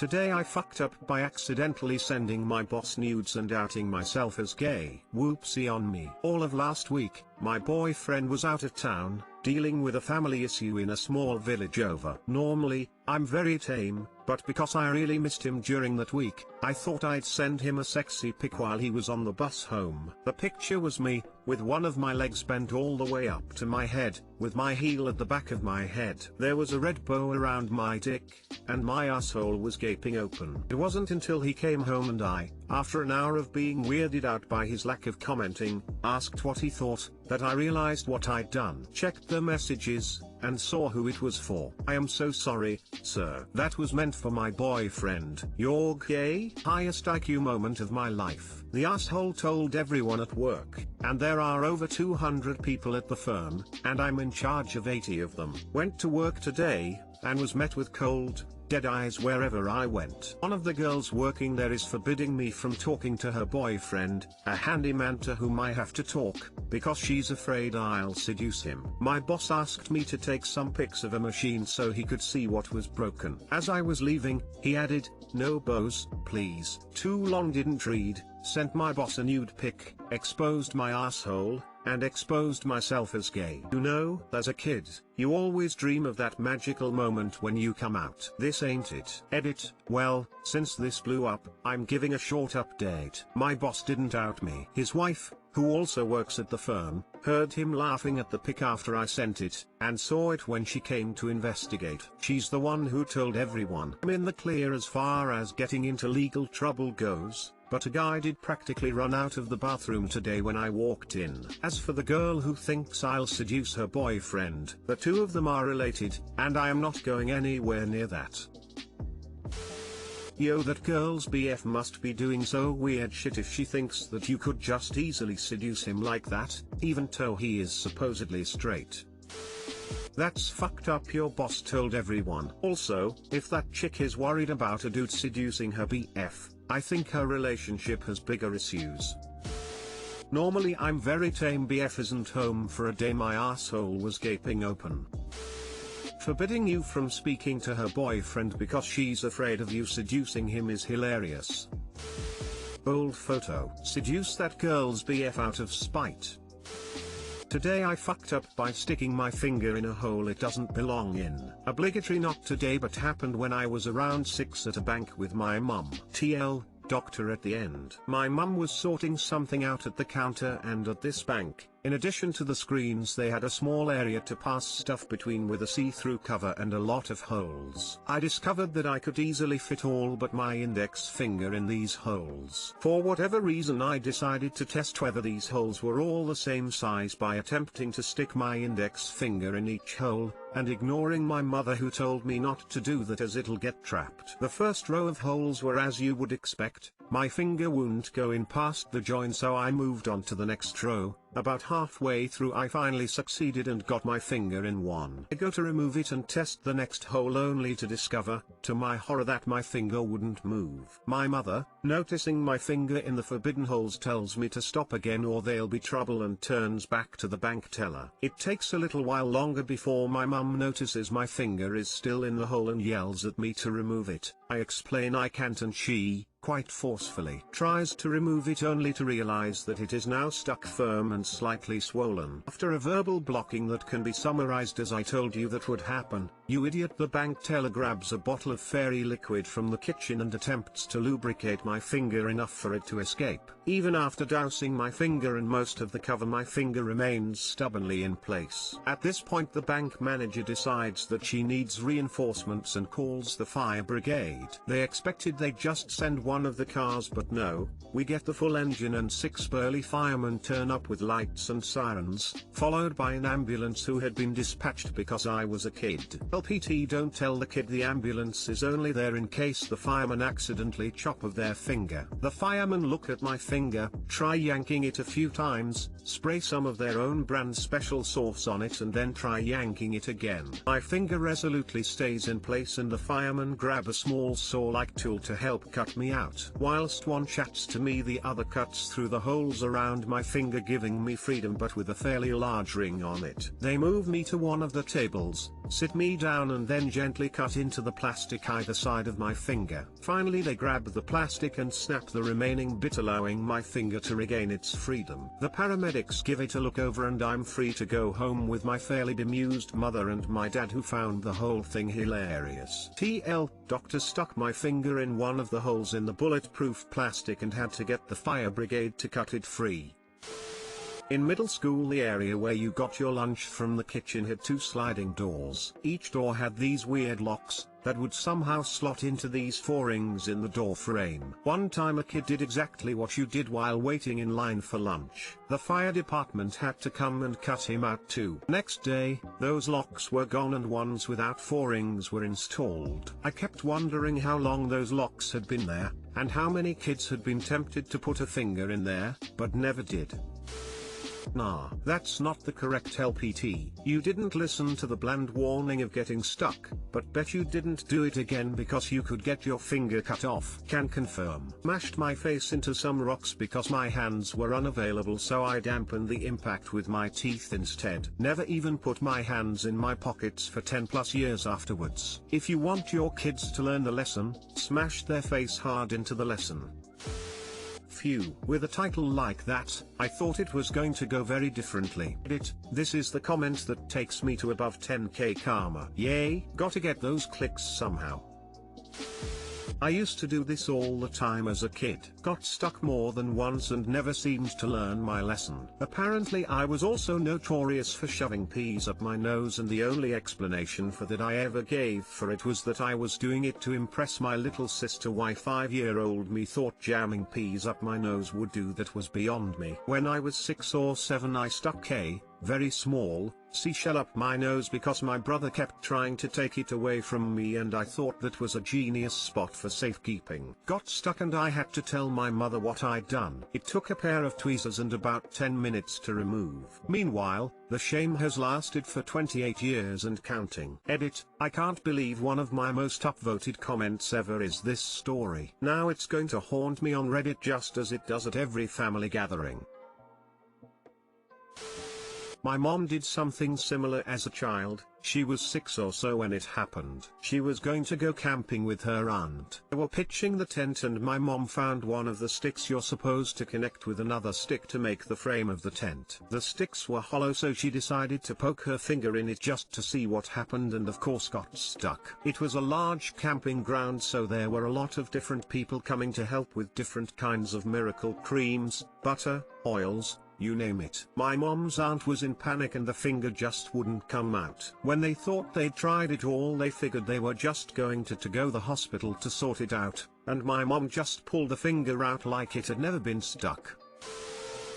Today I fucked up by accidentally sending my boss nudes and outing myself as gay. Whoopsie on me. All of last week, my boyfriend was out of town, dealing with a family issue in a small village over. Normally, I'm very tame, but because I really missed him during that week, I thought I'd send him a sexy pic while he was on the bus home. The picture was me, with one of my legs bent all the way up to my head, with my heel at the back of my head. There was a red bow around my dick, and my asshole was gaping open. It wasn't until he came home and I, after an hour of being weirded out by his lack of commenting, asked what he thought, that I realized what I'd done. Checked the messages, and saw who it was for. I am so sorry, sir. That was meant for my boyfriend. You're gay? Highest IQ moment of my life. The asshole told everyone at work, and there are over 200 people at the firm, and I'm in charge of 80 of them. Went to work today, and was met with cold, dead eyes wherever I went. One of the girls working there is forbidding me from talking to her boyfriend, a handyman to whom I have to talk, because she's afraid I'll seduce him. My boss asked me to take some pics of a machine so he could see what was broken. As I was leaving, he added, "No bows, please." Too long didn't read, sent my boss a nude pic, exposed my asshole, and exposed myself as gay. You know, as a kid, you always dream of that magical moment when you come out. This ain't it. Edit. Well, since this blew up, I'm giving a short update. My boss didn't out me. His wife, who also works at the firm, heard him laughing at the pic after I sent it, and saw it when she came to investigate. She's the one who told everyone. I'm in the clear as far as getting into legal trouble goes, but a guy did practically run out of the bathroom today when I walked in. As for the girl who thinks I'll seduce her boyfriend, the two of them are related, and I am not going anywhere near that. Yo, that girl's BF must be doing so weird shit if she thinks that you could just easily seduce him like that, even though he is supposedly straight. That's fucked up. Your boss told everyone. Also, if that chick is worried about a dude seducing her BF, I think her relationship has bigger issues. Normally I'm very tame. BF isn't home for a day. My asshole was gaping open. Forbidding you from speaking to her boyfriend because she's afraid of you seducing him is hilarious. Old photo. Seduce that girl's BF out of spite. Today I fucked up by sticking my finger in a hole it doesn't belong in. Obligatory not today, but happened when I was around 6 at a bank with my mum. TL, doctor at the end. My mum was sorting something out at the counter, and at this bank, in addition to the screens, they had a small area to pass stuff between with a see-through cover and a lot of holes. I discovered that I could easily fit all but my index finger in these holes. For whatever reason, I decided to test whether these holes were all the same size by attempting to stick my index finger in each hole, and ignoring my mother, who told me not to do that as it'll get trapped. The first row of holes were as you would expect. My finger wouldn't go in past the join, so I moved on to the next row. About halfway through I finally succeeded and got my finger in one. I go to remove it and test the next hole, only to discover, to my horror, that my finger wouldn't move. My mother, noticing my finger in the forbidden holes, tells me to stop again or there'll be trouble, and turns back to the bank teller. It takes a little while longer before my mum notices my finger is still in the hole and yells at me to remove it. I explain I can't, and she, quite forcefully, tries to remove it, only to realize that it is now stuck firm and slightly swollen. After a verbal blocking that can be summarized as "I told you that would happen, you idiot," the bank teller grabs a bottle of fairy liquid from the kitchen and attempts to lubricate my finger enough for it to escape. Even after dousing my finger and most of the cover, my finger remains stubbornly in place. At this point the bank manager decides that she needs reinforcements and calls the fire brigade. They expected they'd just send one of the cars, but no, we get the full engine and 6 burly firemen turn up with lights and sirens, followed by an ambulance who had been dispatched because I was a kid. LPT, don't tell the kid the ambulance is only there in case the firemen accidentally chop off their finger. The firemen look at my finger, try yanking it a few times, spray some of their own brand special sauce on it, and then try yanking it again. My finger resolutely stays in place, and the firemen grab a small saw-like tool to help cut me out. out. Whilst one chats to me, the other cuts through the holes around my finger, giving me freedom but with a fairly large ring on it. They move me to one of the tables, sit me down and then gently cut into the plastic either side of my finger. Finally they grab the plastic and snap the remaining bit, allowing my finger to regain its freedom. The paramedics give it a look over and I'm free to go home with my fairly bemused mother and my dad, who found the whole thing hilarious. TL, doctor stuck my finger in one of the holes in the bulletproof plastic and had to get the fire brigade to cut it free. In middle school, the area where you got your lunch from the kitchen had 2 sliding doors. Each door had these weird locks that would somehow slot into these 4 rings in the door frame. One time a kid did exactly what you did while waiting in line for lunch. The fire department had to come and cut him out too. Next day, those locks were gone and ones without 4 rings were installed. I kept wondering how long those locks had been there, and how many kids had been tempted to put a finger in there, but never did. Nah, that's not the correct LPT. You didn't listen to the bland warning of getting stuck, but bet you didn't do it again because you could get your finger cut off. Can confirm. Mashed my face into some rocks because my hands were unavailable, so I dampened the impact with my teeth instead. Never even put my hands in my pockets for 10+ years afterwards. If you want your kids to learn the lesson, smash their face hard into the lesson. Phew. With a title like that, I thought it was going to go very differently. This is the comment that takes me to above 10k karma. Yay, gotta get those clicks somehow. I used to do this all the time as a kid. Got stuck more than once and never seemed to learn my lesson. Apparently I was also notorious for shoving peas up my nose, and the only explanation for that I ever gave for it was that I was doing it to impress my little sister. Why 5-year-old me thought jamming peas up my nose would do that was beyond me. When I was 6 or 7 I stuck a very small seashell up my nose because my brother kept trying to take it away from me, and I thought that was a genius spot for safekeeping. Got stuck and I had to tell my mother what I'd done. It took a pair of tweezers and about 10 minutes to remove. Meanwhile, the shame has lasted for 28 years and counting. Edit, I can't believe one of my most upvoted comments ever is this story. Now it's going to haunt me on Reddit just as it does at every family gathering. My mom did something similar as a child. She was 6 or so when it happened. She was going to go camping with her aunt. They were pitching the tent and my mom found one of the sticks you're supposed to connect with another stick to make the frame of the tent. The sticks were hollow, so she decided to poke her finger in it just to see what happened, and of course got stuck. It was a large camping ground, so there were a lot of different people coming to help with different kinds of miracle creams, butter, oils, you name it. My mom's aunt was in panic and the finger just wouldn't come out. When they thought they'd tried it all, they figured they were just going to go the hospital to sort it out, and my mom just pulled the finger out like it had never been stuck.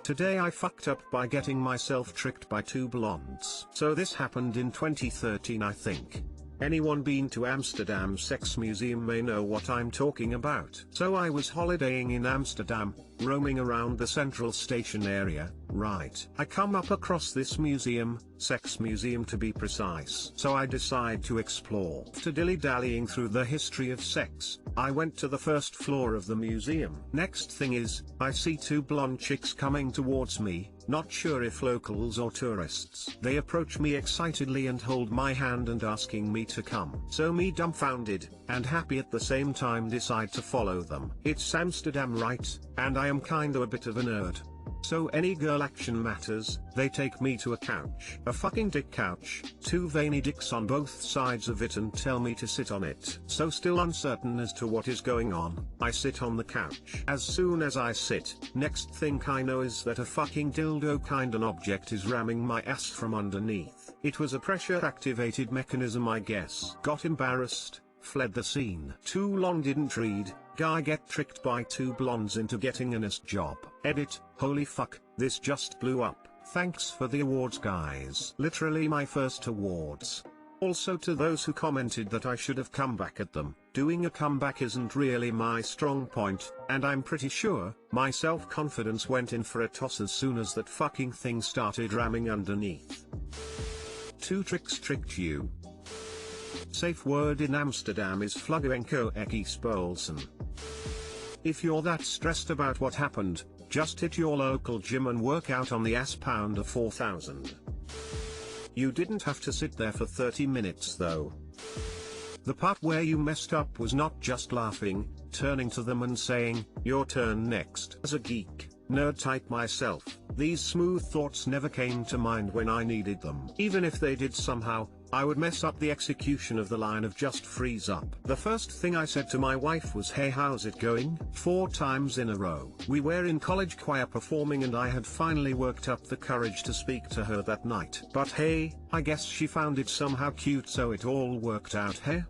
Today I fucked up by getting myself tricked by 2 blondes. So this happened in 2013, I think. Anyone been to Amsterdam Sex Museum may know what I'm talking about. So I was holidaying in Amsterdam, roaming around the central station area, right. I come up across this museum, sex museum to be precise. So I decide to explore. After dilly-dallying through the history of sex, I went to the first floor of the museum. Next thing is, I see 2 blonde chicks coming towards me, not sure if locals or tourists. They approach me excitedly and hold my hand and asking me to come. So me, dumbfounded and happy at the same time, decide to follow them. It's Amsterdam, right? And I am kinda a bit of a nerd. So any girl action matters. They take me to a couch. A fucking dick couch, 2 veiny dicks on both sides of it, and tell me to sit on it. So still uncertain as to what is going on, I sit on the couch. As soon as I sit, next thing I know is that a fucking dildo kind of object is ramming my ass from underneath. It was a pressure activated mechanism, I guess. Got embarrassed, fled the scene. Too long didn't read. Guy get tricked by 2 blondes into getting an ass job. Edit, holy fuck, this just blew up. Thanks for the awards, guys. Literally my first awards. Also to those who commented that I should have come back at them. Doing a comeback isn't really my strong point, and I'm pretty sure my self-confidence went in for a toss as soon as that fucking thing started ramming underneath. 2 tricks tricked you. Safe word in Amsterdam is Fluggenko Eki Spolsen. If you're that stressed about what happened, just hit your local gym and work out on the ass pound of 4,000. You didn't have to sit there for 30 minutes though. The part where you messed up was not just laughing, turning to them and saying, "Your turn next." As a geek, nerd type myself, these smooth thoughts never came to mind when I needed them. Even if they did somehow, I would mess up the execution of the line of "just freeze up." The first thing I said to my wife was, "Hey, how's it going?" 4 times in a row. We were in college choir performing and I had finally worked up the courage to speak to her that night. But hey, I guess she found it somehow cute, so it all worked out, hey?